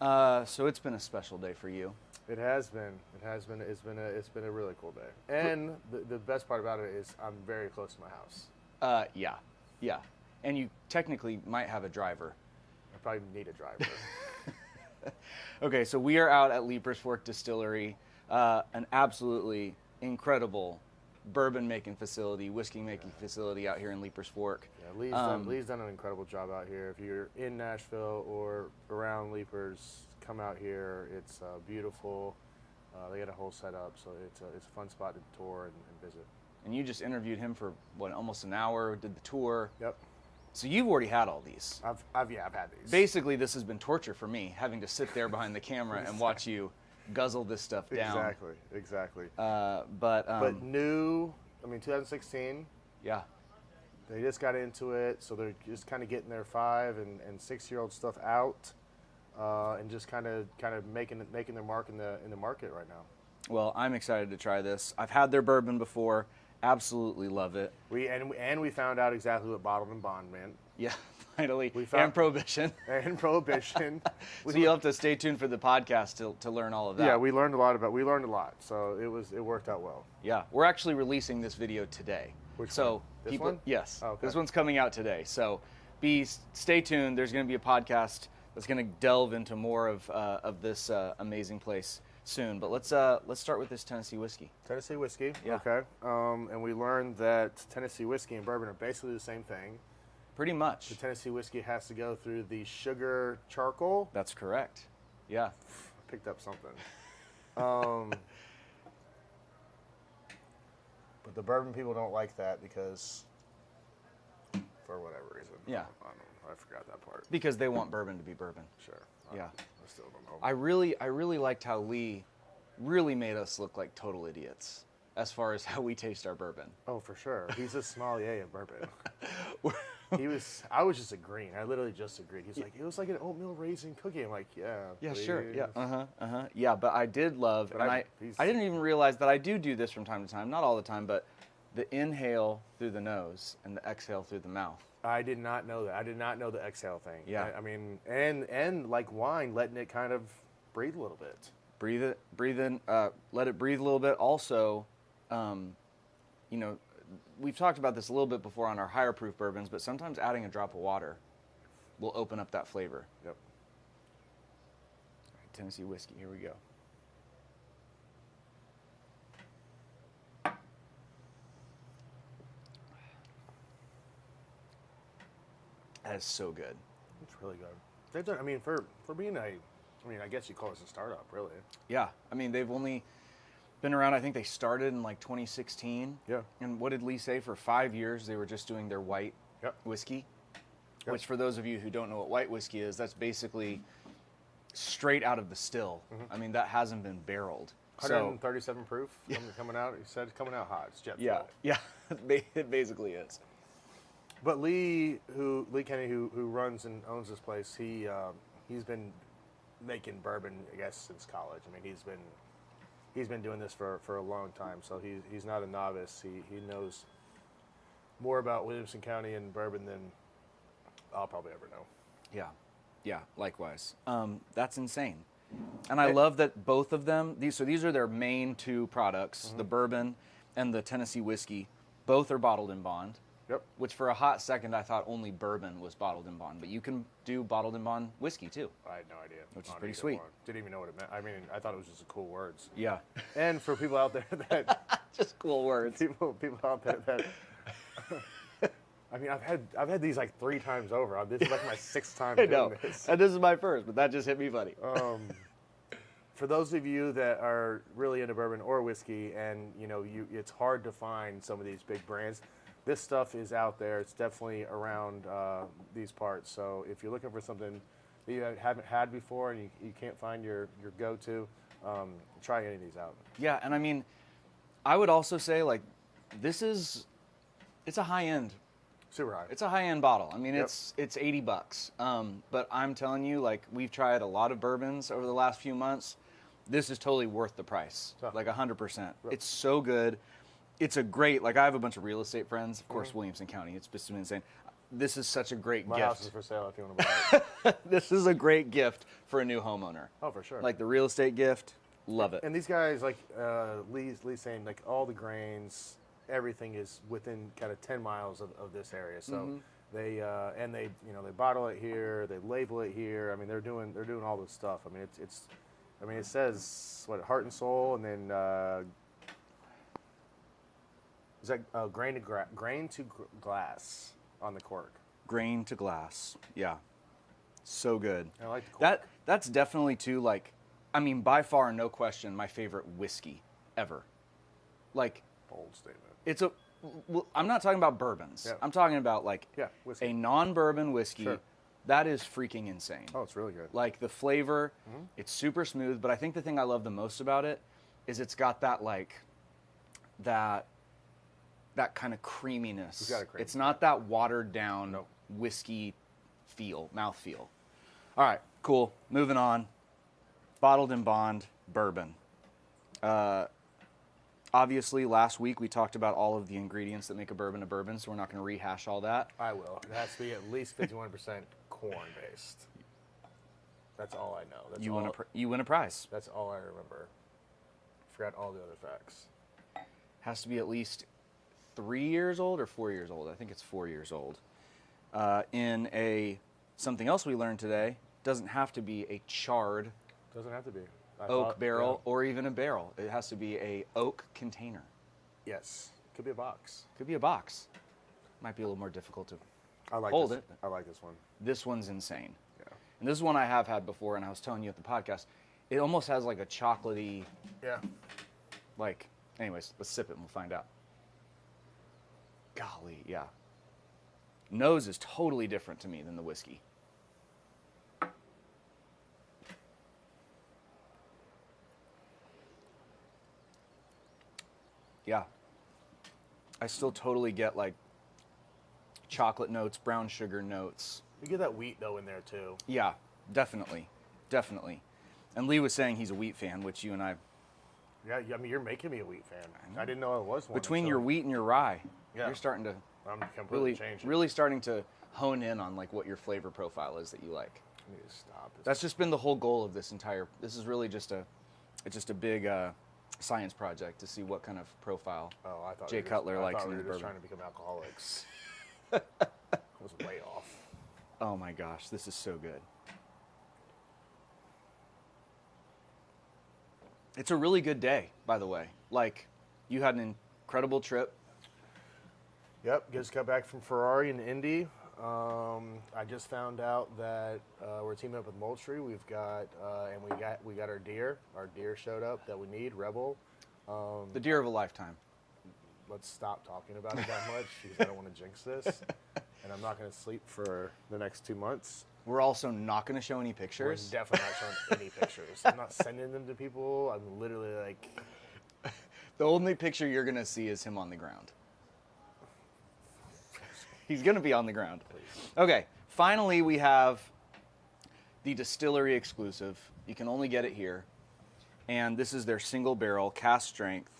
So it's been a special day for you. It has been. It has been. It's been a really cool day. And the best part about it is I'm very close to my house. Yeah. And you technically might have a driver. I probably need a driver. Okay, so we are out at Leiper's Fork Distillery, an absolutely incredible bourbon making facility, whiskey making facility out here in Leiper's Fork. Yeah, Lee's done an incredible job out here. If you're in Nashville or around Leiper's, come out here. It's beautiful. They got a whole setup, so it's a fun spot to tour and visit. And you just interviewed him for what, almost an hour? Did the tour? Yep. So you've already had all these. I've had these. Basically, this has been torture for me, having to sit there behind the camera and watch you guzzle this stuff down. Exactly. But new. I mean, 2016. Yeah. They just got into it, so they're just kind of getting their 5 and 6-year-old stuff out, and just kind of making their mark in the market right now. Well, I'm excited to try this. I've had their bourbon before. Absolutely love it. We found out exactly what bottled and bond meant. Yeah, finally. And prohibition. And prohibition. So you'll have to stay tuned for the podcast to learn all of that. Yeah, we learned a lot. So it worked out well. Yeah, we're actually releasing this video today. Which one? This one? Yes. Oh, okay. This one's coming out today. So stay tuned. There's going to be a podcast that's going to delve into more of this amazing place soon. But let's start with this Tennessee whiskey. Tennessee whiskey. Yeah. Okay. And we learned that Tennessee whiskey and bourbon are basically the same thing. Pretty much. The Tennessee whiskey has to go through the sugar charcoal. That's correct. Yeah. Picked up something. But the bourbon people don't like that because, for whatever reason. Yeah. I forgot that part. Because they want bourbon to be bourbon. Sure. Yeah. I still don't know. I really liked how Lee really made us look like total idiots as far as how we taste our bourbon. Oh, for sure. He's a sommelier of bourbon. I was just agreeing. I literally just agreed. He's like, it was like an oatmeal raisin cookie. I'm like, yeah. Yeah, please. sure. Yeah. Yeah, but I did love, But and I didn't even realize that I do this from time to time. Not all the time, but the inhale through the nose and the exhale through the mouth. I did not know that. I did not know the exhale thing. Yeah. I mean, and like wine, letting it kind of breathe a little bit. Breathe in, let it breathe a little bit. Also, we've talked about this a little bit before on our higher proof bourbons, but sometimes adding a drop of water will open up that flavor. Yep. All right, Tennessee whiskey, here we go. That is so good. It's really good. They've done. I mean, for being I guess you call this a startup, really. Yeah, I mean, they've only been around. I think they started in like 2016. Yeah. And what did Lee say? For 5 years, they were just doing their white whiskey. Yep. Which, for those of you who don't know what white whiskey is, that's basically straight out of the still. Mm-hmm. I mean, that hasn't been barreled. 137 proof coming out. He said it's coming out hot. It's jet fuel. Yeah, it basically is. But Lee Kennedy, who runs and owns this place, he's been making bourbon, I guess, since college. I mean, he's been doing this for a long time, so he's not a novice. He knows more about Williamson County and bourbon than I'll probably ever know. Yeah, likewise. That's insane. And I love that both of them, these are their main 2 products, the bourbon and the Tennessee whiskey. Both are bottled in bond. Yep. Which for a hot second I thought only bourbon was bottled in bond, but you can do bottled in bond whiskey too. I had no idea. Which is pretty sweet. Didn't even know what it meant. I mean, I thought it was just cool words. Yeah. And for people out there that just cool words. People out there that I mean, I've had these like 3 times over. This is like my 6th time doing this. And this is my first, but that just hit me funny. For those of you that are really into bourbon or whiskey, and it's hard to find some of these big brands. This stuff is out there. It's definitely around these parts. So if you're looking for something that you haven't had before and you can't find your go-to, try any of these out. Yeah, and I mean, I would also say like it's a high-end. Super high. It's a high-end bottle. I mean, it's $80. But I'm telling you, like, we've tried a lot of bourbons over the last few months. This is totally worth the price, like 100%. It's so good. It's a great, like, I have a bunch of real estate friends, of course, Williamson County. It's just been insane. this is such a great My gift. house is for sale if you want to buy it. This is a great gift for a new homeowner. Oh, for sure. Like the real estate gift, love it. And these guys, like Lee's saying, like all the grains, everything is within kind of 10 miles of this area. So they bottle it here, they label it here. I mean, they're doing all this stuff. I mean, it says what, heart and soul, and then is that grain to glass on the cork. Grain to glass, yeah, so good. I like the cork. That's definitely too, like, I mean, by far, no question, my favorite whiskey ever. Like, Bold statement. it's a. Well, I'm not talking about bourbons. Yeah. I'm talking about like whiskey. a non-bourbon whiskey. Sure. That is freaking insane. Oh, it's really good. Like the flavor, it's super smooth. But I think the thing I love the most about it is it's got that like that kind of creaminess. It's got a cream. It's not that watered down whiskey mouthfeel. All right, cool. Moving on. Bottled in bond bourbon. Obviously, last week we talked about all of the ingredients that make a bourbon, so we're not going to rehash all that. I will. It has to be at least 51% corn-based. That's all I know. That's You win a prize. That's all I remember. Forgot all the other facts. Has to be at least 3 years old or 4 years old. I think it's 4 years old. Something else we learned today, doesn't have to be a charred Doesn't have to be. oak barrel or even a barrel. It has to be a oak container. Yes. Could be a box. Could be a box. Might be a little more difficult to I like hold this. it. I like this one. This one's insane. Yeah. And this is one I have had before, and I was telling you at the podcast, it almost has like a chocolatey, Yeah. like, anyways, let's sip it and we'll find out. Golly, yeah. Nose is totally different to me than the whiskey. Yeah. I still totally get like chocolate notes, brown sugar notes. You get that wheat though in there too. Yeah, definitely. Definitely. And Lee was saying he's a wheat fan, which you and I... Yeah, I mean, you're making me a wheat fan. I didn't know I was one. Between your wheat and your rye, Yeah. you're starting to I'm completely really, changing. really starting to hone in on like what your flavor profile is that you like. I need to stop. That's just been the whole goal of this is really just a big science project to see what kind of profile Oh, I thought Jay we were Cutler just, likes I thought in we his were just bourbon. trying to become alcoholics. I was way off. Oh my gosh, this is so good. It's a really good day, by the way. Like, you had an incredible trip. Yep, just got back from Ferrari and Indy. I just found out that we're teaming up with Moultrie. We've got we got our deer. Our deer showed up that we need. Rebel. The deer of a lifetime. Let's stop talking about it that much because I don't want to jinx this. And I'm not going to sleep for the next 2 months. We're also not going to show any We're pictures. definitely not showing any pictures. I'm not sending them to people. I'm literally like, The only picture you're going to see is him on the ground. He's going to be on the ground. Okay, finally we have the Distillery exclusive. You can only get it here. And this is their single barrel, cask strength,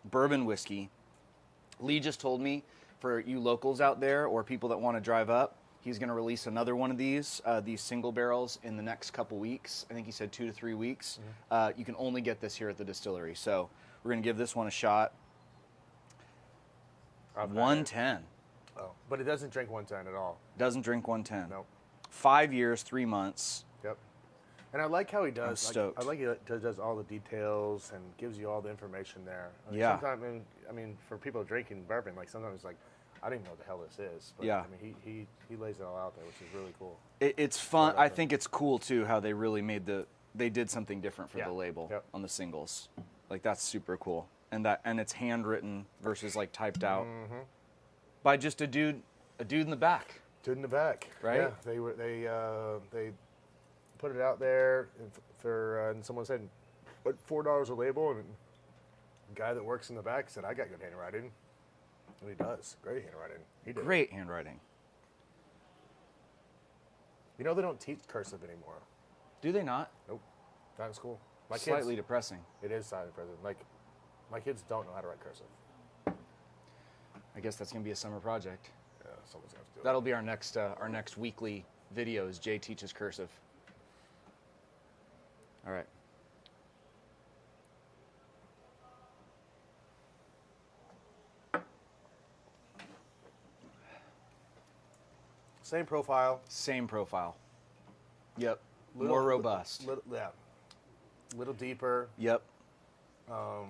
bourbon whiskey. Lee just told me, for you locals out there or people that want to drive up, he's going to release another one of these single barrels in the next couple weeks. I think he said 2 to 3 weeks. You can only get this here at the Distillery. So we're going to give this one a shot. I've had it. 110. Oh, but it doesn't drink 110 at all. Doesn't drink 110. Nope. 5 years, 3 months. Yep. And I like how he does. I'm stoked. I like he does all the details and gives you all the information there. I mean, Yeah. Sometimes, I mean, for people drinking bourbon, like sometimes it's like, I don't even know what the hell this is. But, Yeah. I mean, he lays it all out there, which is really cool. It's fun. like I that. think it's cool too how they really they did something different for Yeah. the label Yep. on the singles. Like that's super cool. And it's handwritten versus like typed out by just a dude in the back. Dude in the back, Right? Yeah, they put it out there and someone said, "What, $4 a label?" And the guy that works in the back said, "I got good handwriting," and he does great handwriting. He did. Great handwriting. You know they don't teach cursive anymore. Do they not? Nope, not in school. My Slightly kids, depressing. it is slightly present. Like my kids don't know how to write cursive. I guess that's gonna be a summer project. Yeah. someone's gonna have to do That'll be our next weekly video. Is Jay teaches cursive. All right. Same profile. Same profile. Yep. More robust. Yeah. Little deeper. Yep. A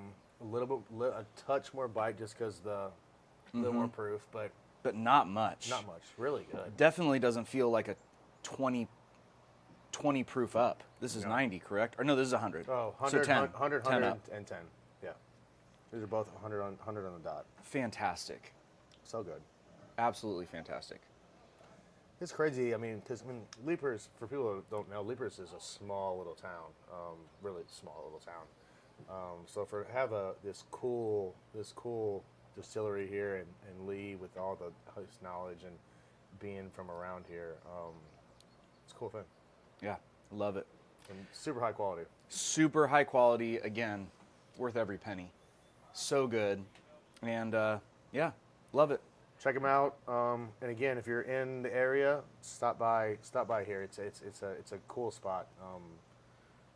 touch more bite just because a little more proof, but not much. not much. Really good. Definitely doesn't feel like a 20 proof up. This is 90, correct? Or no, this is 100. Oh, 100, so 10. 100, 10 100, up. and 10. Yeah. These are both 100 on the dot. Fantastic. So good. Absolutely fantastic. It's crazy. I mean, because Leipers, for people who don't know, Leipers is a small little town, really small little town. So for have this cool distillery here in Lee with all his knowledge and being from around here, it's a cool thing. Yeah, love it. And super high quality. Super high quality. Again, worth every penny. So good, and yeah, love it. Check them out. And again, if you're in the area, stop by here. It's a cool spot.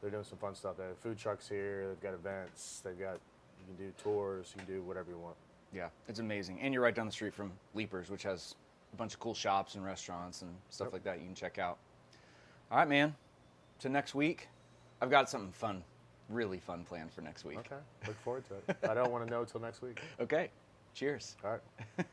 They're doing some fun stuff. They have food trucks here. They've got events. You can do tours. You can do whatever you want. Yeah, it's amazing. And you're right down the street from Leipers, which has a bunch of cool shops and restaurants and stuff like that you can check out. All right, man. To next week, I've got something fun, really fun planned for next week. Okay, look forward to it. I don't want to know till next week. Okay, cheers. All right.